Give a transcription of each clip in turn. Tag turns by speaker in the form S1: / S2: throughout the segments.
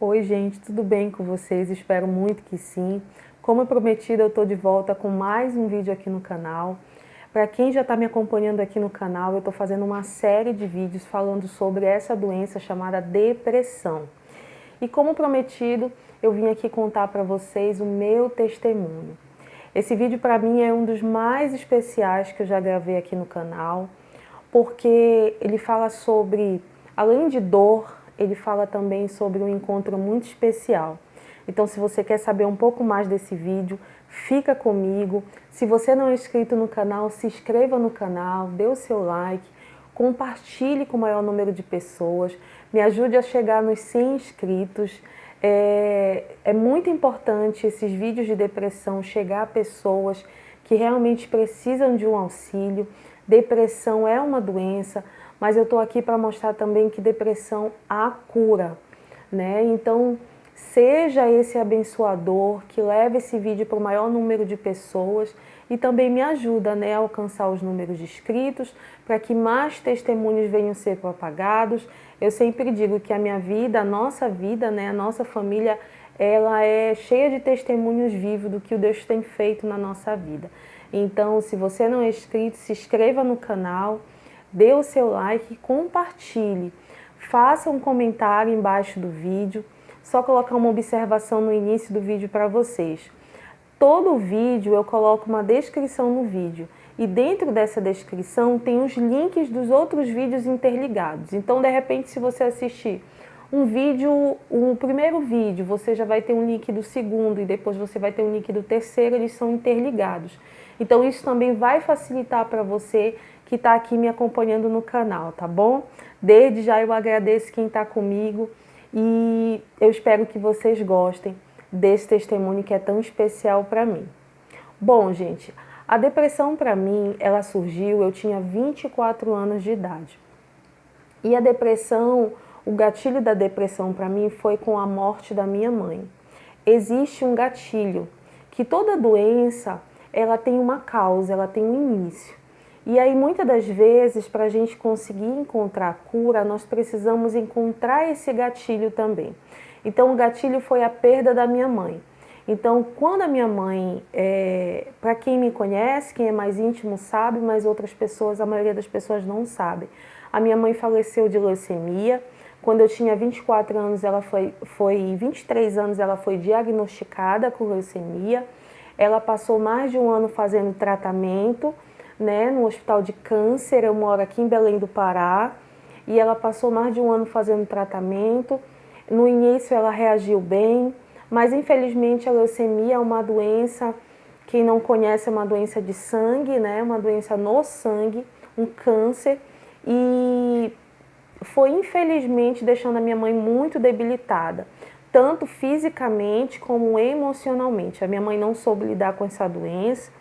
S1: Oi, gente, tudo bem com vocês? Espero muito que sim. Como prometido, eu estou de volta com mais um vídeo aqui no canal. Para quem já está me acompanhando aqui no canal, eu estou fazendo uma série de vídeos falando sobre essa doença chamada depressão. E como prometido, eu vim aqui contar para vocês o meu testemunho. Esse vídeo para mim é um dos mais especiais que eu já gravei aqui no canal, porque ele fala sobre, além de dor, ele fala também sobre um encontro muito especial. Então, se você quer saber um pouco mais desse vídeo, fica comigo. Se você não é inscrito no canal, se inscreva no canal, dê o seu like, compartilhe com o maior número de pessoas, me ajude a chegar nos 100 inscritos. É muito importante esses vídeos de depressão chegar a pessoas que realmente precisam de um auxílio. Depressão é uma doença, mas eu estou aqui para mostrar também que depressão há cura, né? Então, seja esse abençoador que leve esse vídeo para o maior número de pessoas e também me ajuda, né, a alcançar os números de inscritos, para que mais testemunhos venham ser propagados. Eu sempre digo que a minha vida, a nossa vida, né, a nossa família, ela é cheia de testemunhos vivos do que o Deus tem feito na nossa vida. Então, se você não é inscrito, se inscreva no canal, dê o seu like, compartilhe, faça um comentário embaixo do vídeo, só colocar uma observação no início do vídeo para vocês. Todo vídeo eu coloco uma descrição no vídeo e dentro dessa descrição tem os links dos outros vídeos interligados. Então, de repente, se você assistir um vídeo, o primeiro vídeo, você já vai ter um link do segundo e depois você vai ter um link do terceiro, eles são interligados. Então, isso também vai facilitar para você que está aqui me acompanhando no canal, tá bom? Desde já eu agradeço quem está comigo e eu espero que vocês gostem desse testemunho que é tão especial para mim. Bom, gente, a depressão para mim, ela surgiu, eu tinha 24 anos de idade. E a depressão, o gatilho da depressão para mim foi com a morte da minha mãe. Existe um gatilho, que toda doença, ela tem uma causa, ela tem um início. E aí, muitas das vezes, para a gente conseguir encontrar a cura, nós precisamos encontrar esse gatilho também. Então, o gatilho foi a perda da minha mãe. Então, quando a minha mãe, para quem me conhece, quem é mais íntimo sabe, mas outras pessoas, a maioria das pessoas não sabe. A minha mãe faleceu de leucemia. Quando eu tinha 24 anos, 23 anos, ela foi diagnosticada com leucemia. Ela passou mais de um ano fazendo tratamento, né, no Hospital de Câncer. Eu moro aqui em Belém do Pará. E ela passou mais de um ano fazendo tratamento. No início ela reagiu bem, mas infelizmente a leucemia é uma doença, quem não conhece, é uma doença de sangue, né? Uma doença no sangue, um câncer. E foi infelizmente deixando a minha mãe muito debilitada, tanto fisicamente como emocionalmente. A minha mãe não soube lidar com essa doença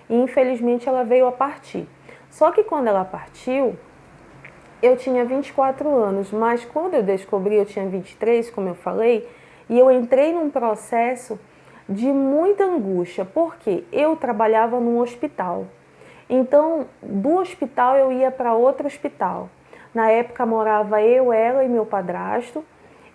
S1: e infelizmente ela veio a partir. Só que quando ela partiu, eu tinha 24 anos, mas quando eu descobri eu tinha 23, como eu falei, e eu entrei num processo de muita angústia, porque eu trabalhava num hospital. Então, do hospital eu ia para outro hospital. Na época morava eu, ela e meu padrasto,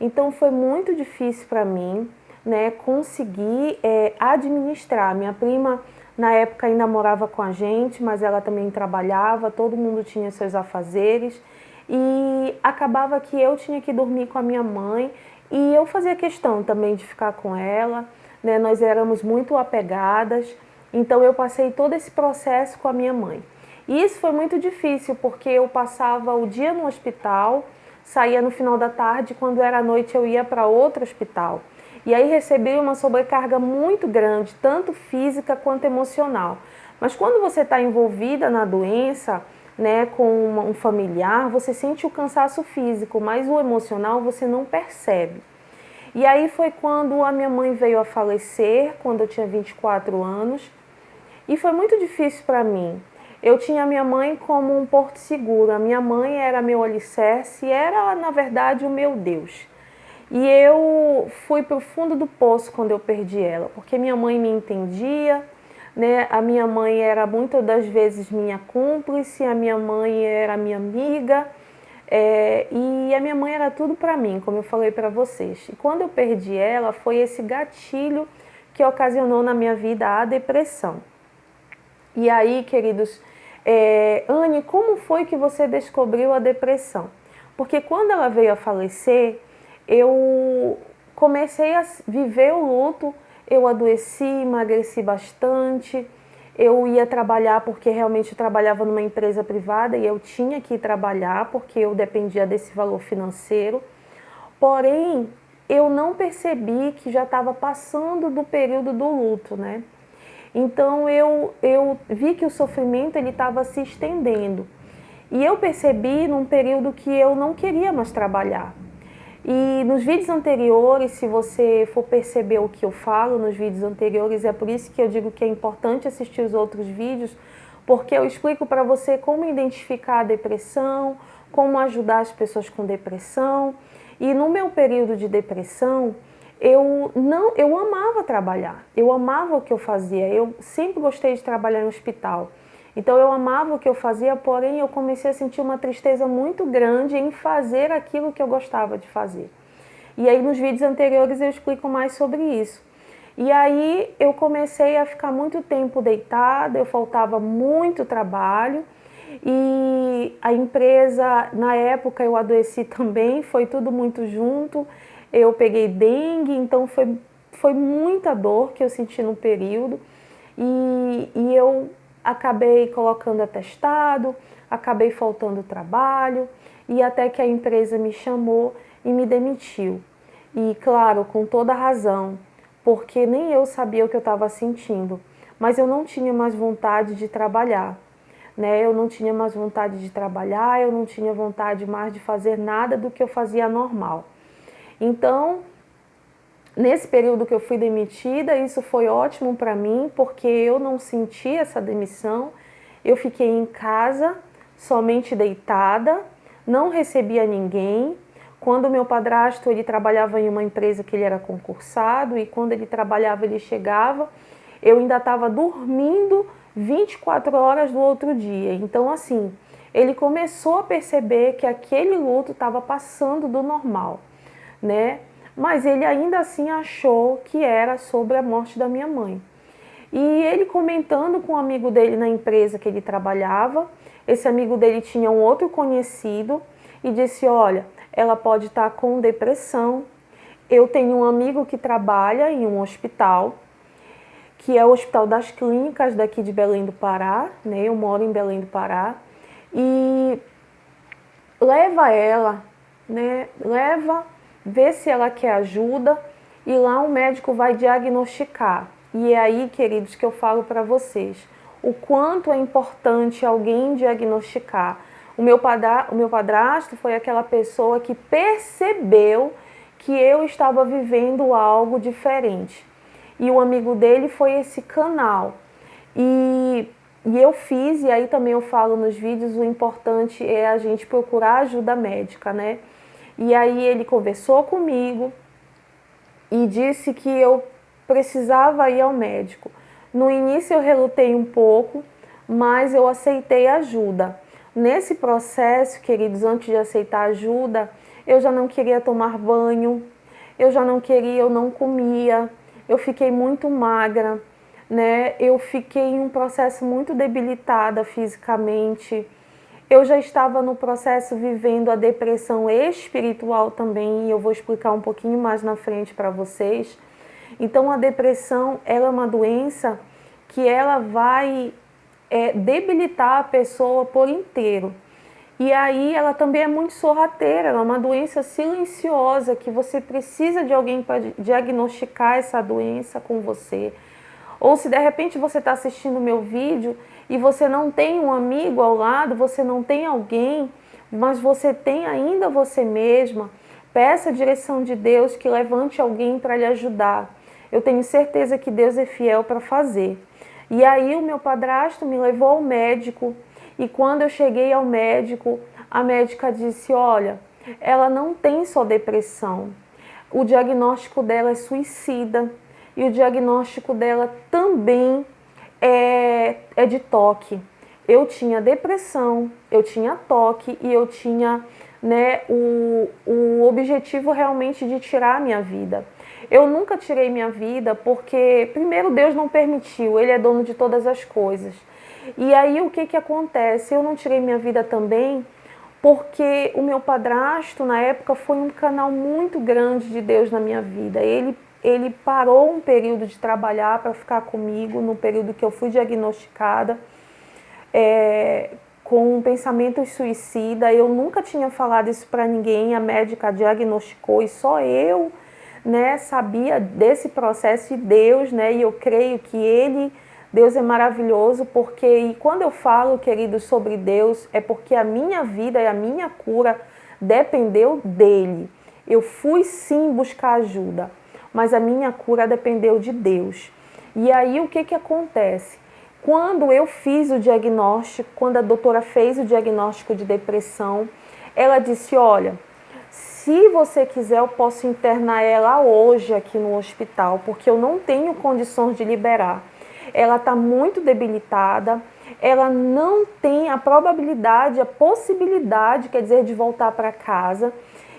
S1: então foi muito difícil para mim, né, conseguir administrar. Minha prima, na época, ainda morava com a gente, mas ela também trabalhava, todo mundo tinha seus afazeres e acabava que eu tinha que dormir com a minha mãe e eu fazia questão também de ficar com ela, né? Nós éramos muito apegadas, então eu passei todo esse processo com a minha mãe. E isso foi muito difícil porque eu passava o dia no hospital, saía no final da tarde, quando era noite eu ia para outro hospital. E aí recebi uma sobrecarga muito grande, tanto física quanto emocional. Mas quando você está envolvida na doença, né, com um familiar, você sente o cansaço físico, mas o emocional você não percebe. E aí foi quando a minha mãe veio a falecer, quando eu tinha 24 anos, e foi muito difícil para mim. Eu tinha a minha mãe como um porto seguro, a minha mãe era meu alicerce, era na verdade o meu Deus. E eu fui para o fundo do poço quando eu perdi ela, porque minha mãe me entendia, né? A minha mãe era muitas das vezes minha cúmplice, a minha mãe era minha amiga, E a minha mãe era tudo para mim, como eu falei para vocês. E quando eu perdi ela, foi esse gatilho que ocasionou na minha vida a depressão. E aí, queridos, Anne, como foi que você descobriu a depressão? Porque quando ela veio a falecer, eu comecei a viver o luto, eu adoeci, emagreci bastante, eu ia trabalhar porque realmente eu trabalhava numa empresa privada e eu tinha que ir trabalhar porque eu dependia desse valor financeiro. Porém, eu não percebi que já estava passando do período do luto, né? Então eu vi que o sofrimento ele estava se estendendo. E eu percebi num período que eu não queria mais trabalhar. E nos vídeos anteriores, se você for perceber o que eu falo nos vídeos anteriores, é por isso que eu digo que é importante assistir os outros vídeos, porque eu explico para você como identificar a depressão, como ajudar as pessoas com depressão. E no meu período de depressão, eu amava trabalhar, eu amava o que eu fazia, eu sempre gostei de trabalhar em hospital. Então eu amava o que eu fazia, porém eu comecei a sentir uma tristeza muito grande em fazer aquilo que eu gostava de fazer. E aí nos vídeos anteriores eu explico mais sobre isso. E aí eu comecei a ficar muito tempo deitada, eu faltava muito trabalho e a empresa, na época eu adoeci também, foi tudo muito junto. Eu peguei dengue, então foi muita dor que eu senti no período e eu acabei colocando atestado, acabei faltando trabalho e até que a empresa me chamou e me demitiu. E claro, com toda razão, porque nem eu sabia o que eu estava sentindo, mas eu não tinha mais vontade de trabalhar, né? Eu não tinha mais vontade de trabalhar, eu não tinha vontade mais de fazer nada do que eu fazia normal. Então, nesse período que eu fui demitida, isso foi ótimo para mim, porque eu não senti essa demissão. Eu fiquei em casa, somente deitada, não recebia ninguém. Quando meu padrasto, ele trabalhava em uma empresa que ele era concursado, e quando ele trabalhava, ele chegava, eu ainda estava dormindo 24 horas do outro dia. Então, assim, ele começou a perceber que aquele luto estava passando do normal, né? Mas ele ainda assim achou que era sobre a morte da minha mãe. E ele comentando com um amigo dele na empresa que ele trabalhava, esse amigo dele tinha um outro conhecido e disse: olha, ela pode estar com depressão. Eu tenho um amigo que trabalha em um hospital, que é o Hospital das Clínicas daqui de Belém do Pará, né? Eu moro em Belém do Pará, e leva ela, né? Vê se ela quer ajuda e lá o médico vai diagnosticar. E é aí, queridos, que eu falo para vocês o quanto é importante alguém diagnosticar. O meu padrasto foi aquela pessoa que percebeu que eu estava vivendo algo diferente. E o amigo dele foi esse canal. E eu fiz, e aí também eu falo nos vídeos, o importante é a gente procurar ajuda médica, né? E aí ele conversou comigo e disse que eu precisava ir ao médico. No início eu relutei um pouco, mas eu aceitei ajuda. Nesse processo, queridos, antes de aceitar ajuda, eu já não queria tomar banho, eu não comia, eu fiquei muito magra, né? Eu fiquei em um processo muito debilitada fisicamente. Eu já estava no processo vivendo a depressão espiritual também, e eu vou explicar um pouquinho mais na frente para vocês. Então a depressão, ela é uma doença que ela vai debilitar a pessoa por inteiro. E aí ela também é muito sorrateira, ela é uma doença silenciosa que você precisa de alguém para diagnosticar essa doença com você. Ou se de repente você está assistindo o meu vídeo e você não tem um amigo ao lado, você não tem alguém, mas você tem ainda você mesma, peça a direção de Deus que levante alguém para lhe ajudar. Eu tenho certeza que Deus é fiel para fazer. E aí o meu padrasto me levou ao médico e quando eu cheguei ao médico, a médica disse: olha, ela não tem só depressão, o diagnóstico dela é suicida. E o diagnóstico dela também é de toque. Eu tinha depressão, eu tinha toque e eu tinha né, o objetivo realmente de tirar a minha vida. Eu nunca tirei minha vida porque, primeiro, Deus não permitiu, Ele é dono de todas as coisas. E aí o que acontece? Eu não tirei minha vida também porque o meu padrasto, na época, foi um canal muito grande de Deus na minha vida. Ele parou um período de trabalhar para ficar comigo, no período que eu fui diagnosticada, com um pensamento suicida. Eu nunca tinha falado isso para ninguém, a médica diagnosticou e só eu, né, sabia desse processo de Deus, né, e eu creio que Deus é maravilhoso, porque, e quando eu falo, queridos, sobre Deus, é porque a minha vida e a minha cura dependeu dEle. Eu fui sim buscar ajuda, mas a minha cura dependeu de Deus. E aí o que acontece? Quando eu fiz o diagnóstico, quando a doutora fez o diagnóstico de depressão, ela disse, olha, se você quiser eu posso internar ela hoje aqui no hospital, porque eu não tenho condições de liberar. Ela está muito debilitada, ela não tem a probabilidade, a possibilidade, quer dizer, de voltar para casa,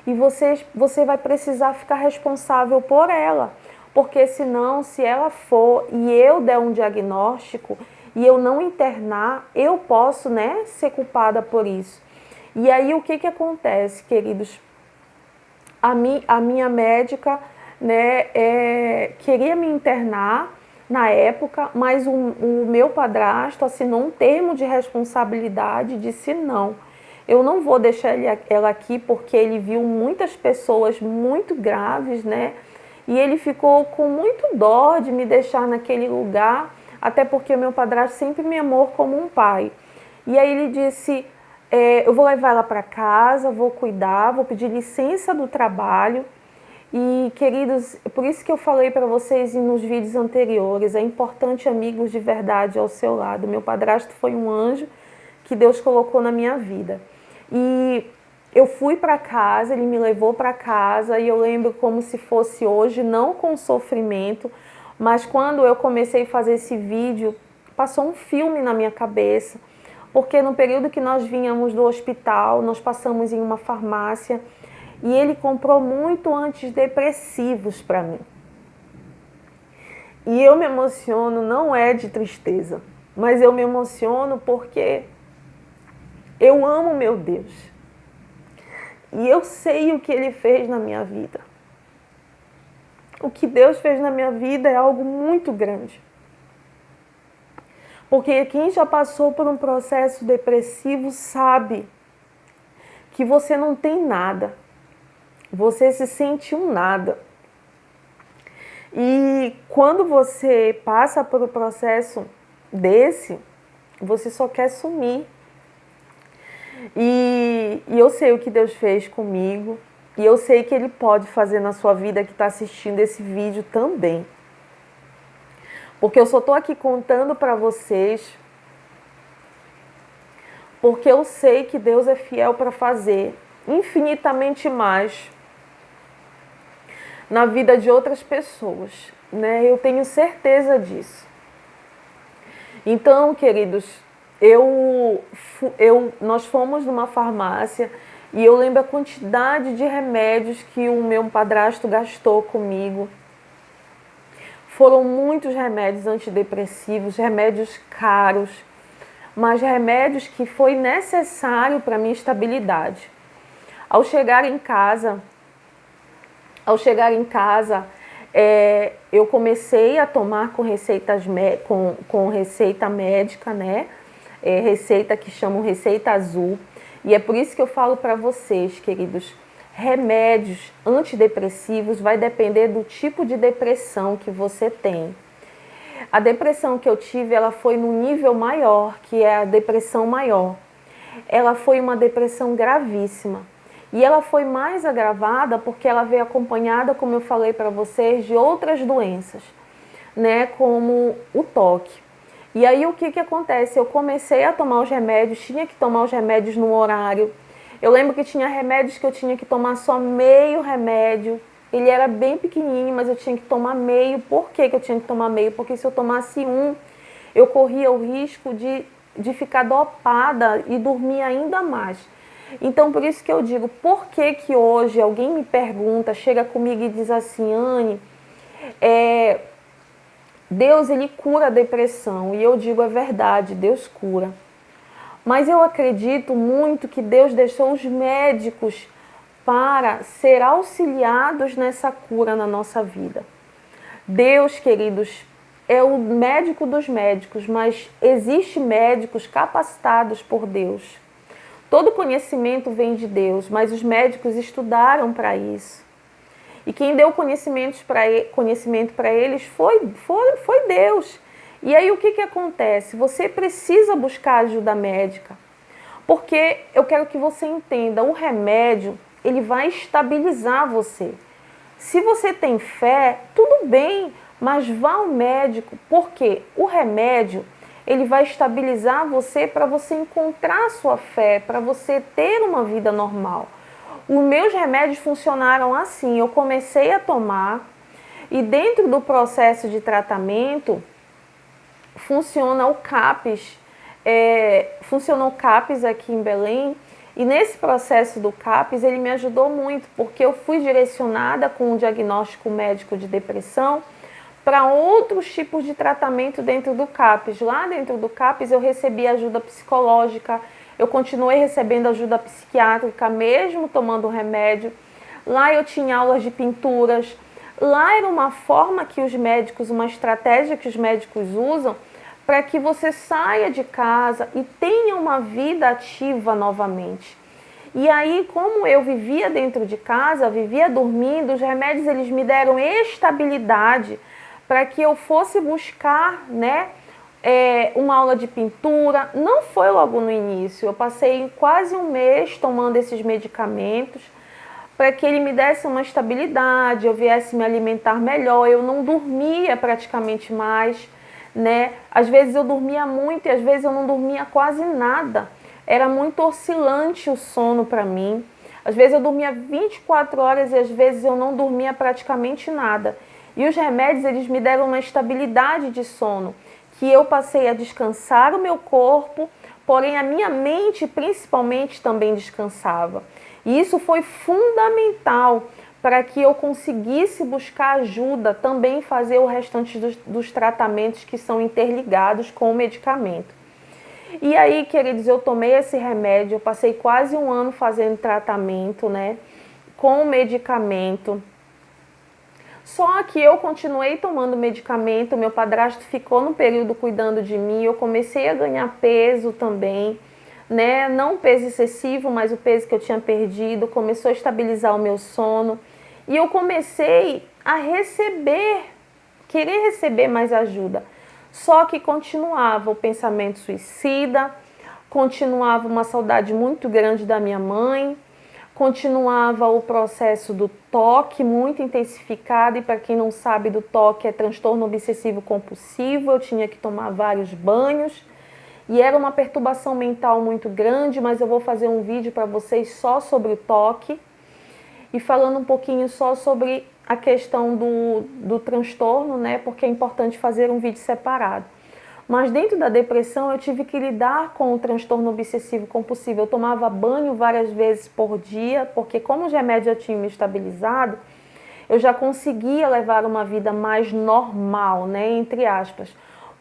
S1: e você vai precisar ficar responsável por ela, porque senão, se ela for e eu der um diagnóstico e eu não internar, eu posso, né, ser culpada por isso. E aí o que acontece, queridos? A minha médica, né, queria me internar na época, mas o meu padrasto assinou um termo de responsabilidade e disse não, eu não vou deixar ela aqui porque ele viu muitas pessoas muito graves, né? E ele ficou com muito dó de me deixar naquele lugar, até porque o meu padrasto sempre me amou como um pai. E aí ele disse, eu vou levar ela para casa, vou cuidar, vou pedir licença do trabalho. E, queridos, por isso que eu falei para vocês nos vídeos anteriores, é importante amigos de verdade ao seu lado. Meu padrasto foi um anjo que Deus colocou na minha vida. E eu fui para casa, ele me levou para casa e eu lembro como se fosse hoje, não com sofrimento, mas quando eu comecei a fazer esse vídeo, passou um filme na minha cabeça, porque no período que nós vínhamos do hospital, nós passamos em uma farmácia e ele comprou muito antidepressivos para mim. E eu me emociono, não é de tristeza, mas eu me emociono porque eu amo meu Deus. E eu sei o que Ele fez na minha vida. O que Deus fez na minha vida é algo muito grande. Porque quem já passou por um processo depressivo sabe que você não tem nada. Você se sente um nada. E quando você passa por um processo desse, você só quer sumir. E eu sei o que Deus fez comigo. E eu sei que Ele pode fazer na sua vida que está assistindo esse vídeo também. Porque eu só estou aqui contando para vocês, porque eu sei que Deus é fiel para fazer infinitamente mais na vida de outras pessoas, né? Eu tenho certeza disso. Então, queridos, nós fomos numa farmácia e eu lembro a quantidade de remédios que o meu padrasto gastou comigo. Foram muitos remédios antidepressivos, remédios caros, mas remédios que foi necessário para a minha estabilidade. Ao chegar em casa, eu comecei a tomar com receita médica, né? Receita que chamam receita azul. E é por isso que eu falo para vocês, queridos, remédios antidepressivos vai depender do tipo de depressão que você tem. A depressão que eu tive, ela foi no nível maior, que é a depressão maior. Ela foi uma depressão gravíssima. E ela foi mais agravada porque ela veio acompanhada, como eu falei para vocês, de outras doenças, né, como o toque. E aí o que acontece? Eu comecei a tomar os remédios, tinha que tomar os remédios no horário. Eu lembro que tinha remédios que eu tinha que tomar só meio remédio. Ele era bem pequenininho, mas eu tinha que tomar meio. Por que eu tinha que tomar meio? Porque se eu tomasse um, eu corria o risco de ficar dopada e dormir ainda mais. Então, por isso que eu digo, por que que hoje alguém me pergunta, chega comigo e diz assim, Anne, Deus, ele cura a depressão. E eu digo, é verdade, Deus cura. Mas eu acredito muito que Deus deixou os médicos para ser auxiliados nessa cura na nossa vida. Deus, queridos, é o médico dos médicos, mas existe médicos capacitados por Deus. Todo conhecimento vem de Deus, mas os médicos estudaram para isso. E quem deu conhecimento para eles foi Deus. E aí o que acontece? Você precisa buscar ajuda médica. Porque eu quero que você entenda, o remédio, ele vai estabilizar você. Se você tem fé, tudo bem, mas vá ao médico, porque o remédio, ele vai estabilizar você para você encontrar a sua fé, para você ter uma vida normal. Os meus remédios funcionaram assim, eu comecei a tomar e dentro do processo de tratamento funciona o CAPS, funcionou o CAPS aqui em Belém e nesse processo do CAPS ele me ajudou muito porque eu fui direcionada com um diagnóstico médico de depressão para outros tipos de tratamento dentro do CAPS. Lá dentro do CAPS eu recebi ajuda psicológica, eu continuei recebendo ajuda psiquiátrica, mesmo tomando remédio. Lá eu tinha aulas de pinturas. Lá era uma forma que os médicos, uma estratégia que os médicos usam para que você saia de casa e tenha uma vida ativa novamente. E aí, como eu vivia dentro de casa, vivia dormindo, os remédios eles me deram estabilidade para que eu fosse buscar, né, uma aula de pintura. Não foi logo no início, eu passei quase um mês tomando esses medicamentos para que ele me desse uma estabilidade, eu viesse me alimentar melhor, eu não dormia praticamente mais, né? Às vezes eu dormia muito e às vezes eu não dormia quase nada, era muito oscilante o sono para mim, às vezes eu dormia 24 horas e às vezes eu não dormia praticamente nada. E os remédios eles me deram uma estabilidade de sono, que eu passei a descansar o meu corpo, porém a minha mente principalmente também descansava. E isso foi fundamental para que eu conseguisse buscar ajuda, também fazer o restante dos tratamentos que são interligados com o medicamento. E aí, queridos, eu tomei esse remédio, eu passei quase um ano fazendo tratamento, né, com o medicamento. Só que eu continuei tomando medicamento, meu padrasto ficou no período cuidando de mim, eu comecei a ganhar peso também, né? Não peso excessivo, mas o peso que eu tinha perdido, começou a estabilizar o meu sono. E eu comecei a querer receber mais ajuda. Só que continuava o pensamento suicida, continuava uma saudade muito grande da minha mãe, continuava o processo do TOC muito intensificado, e para quem não sabe, do TOC é transtorno obsessivo compulsivo, eu tinha que tomar vários banhos, e era uma perturbação mental muito grande, mas eu vou fazer um vídeo para vocês só sobre o TOC, e falando um pouquinho só sobre a questão do transtorno, né, porque é importante fazer um vídeo separado. Mas dentro da depressão eu tive que lidar com o transtorno obsessivo compulsivo. Eu tomava banho várias vezes por dia, porque como os remédios já tinham me estabilizado, eu já conseguia levar uma vida mais normal, né, entre aspas.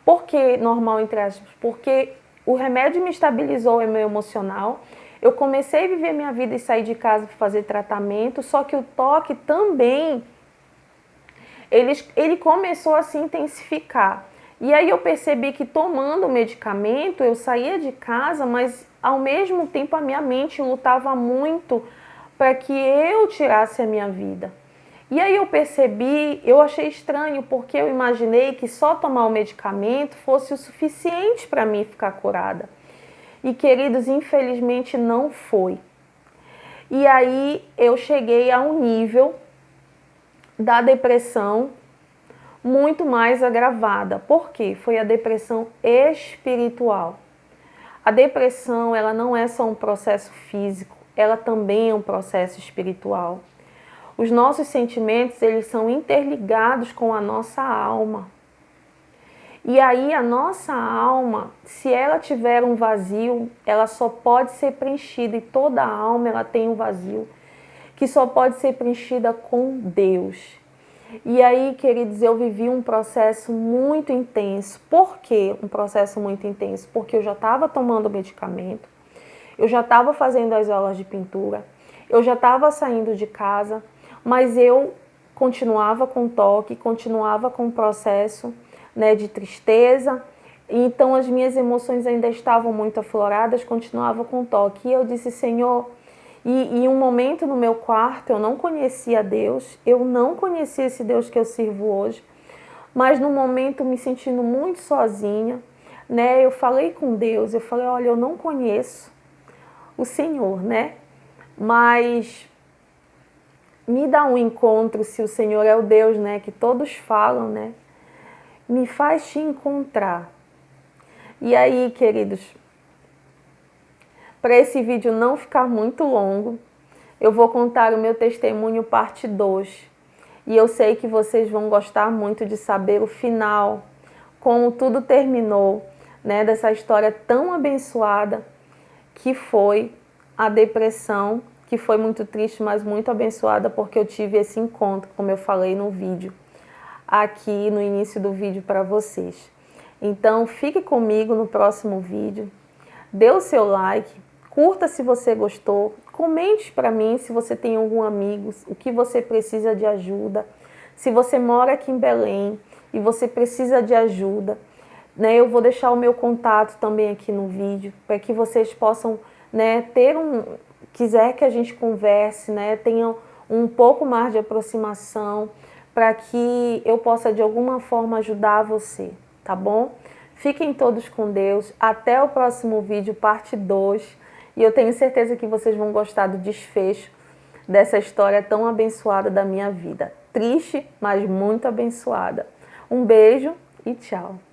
S1: Por que normal, entre aspas? Porque o remédio me estabilizou o meu emocional, eu comecei a viver minha vida e sair de casa para fazer tratamento, só que o toque também, ele começou a se intensificar. E aí eu percebi que tomando o medicamento, eu saía de casa, mas ao mesmo tempo a minha mente lutava muito para que eu tirasse a minha vida. E aí eu percebi, eu achei estranho, porque eu imaginei que só tomar o medicamento fosse o suficiente para mim ficar curada. E queridos, infelizmente não foi. E aí eu cheguei a um nível da depressão muito mais agravada. Por quê? Foi a depressão espiritual. A depressão, ela não é só um processo físico, ela também é um processo espiritual. Os nossos sentimentos, eles são interligados com a nossa alma. E aí a nossa alma, se ela tiver um vazio, ela só pode ser preenchida, e toda alma ela tem um vazio, que só pode ser preenchida com Deus. E aí, queridos, eu vivi um processo muito intenso. Por que um processo muito intenso? Porque eu já estava tomando medicamento, eu já estava fazendo as aulas de pintura, eu já estava saindo de casa, mas eu continuava com toque, continuava com o processo, né, de tristeza. Então as minhas emoções ainda estavam muito afloradas, continuava com toque. E eu disse, Senhor, em um momento no meu quarto eu não conhecia Deus, eu não conhecia esse Deus que eu sirvo hoje, mas no momento me sentindo muito sozinha, né, eu falei com Deus, eu falei, olha, eu não conheço o Senhor, né, mas me dá um encontro, se o Senhor é o Deus, né, que todos falam, né, me faz te encontrar. E aí, queridos, para esse vídeo não ficar muito longo, eu vou contar o meu testemunho parte 2. E eu sei que vocês vão gostar muito de saber o final, como tudo terminou, né, dessa história tão abençoada que foi a depressão, que foi muito triste, mas muito abençoada porque eu tive esse encontro, como eu falei no vídeo, aqui no início do vídeo para vocês. Então fique comigo no próximo vídeo, dê o seu like, curta se você gostou, comente para mim se você tem algum amigo, o que você precisa de ajuda, se você mora aqui em Belém e você precisa de ajuda, né, eu vou deixar o meu contato também aqui no vídeo, para que vocês possam, né, quiser que a gente converse, né, tenha um pouco mais de aproximação, para que eu possa de alguma forma ajudar você, tá bom? Fiquem todos com Deus, até o próximo vídeo, parte 2, e eu tenho certeza que vocês vão gostar do desfecho dessa história tão abençoada da minha vida. Triste, mas muito abençoada. Um beijo e tchau!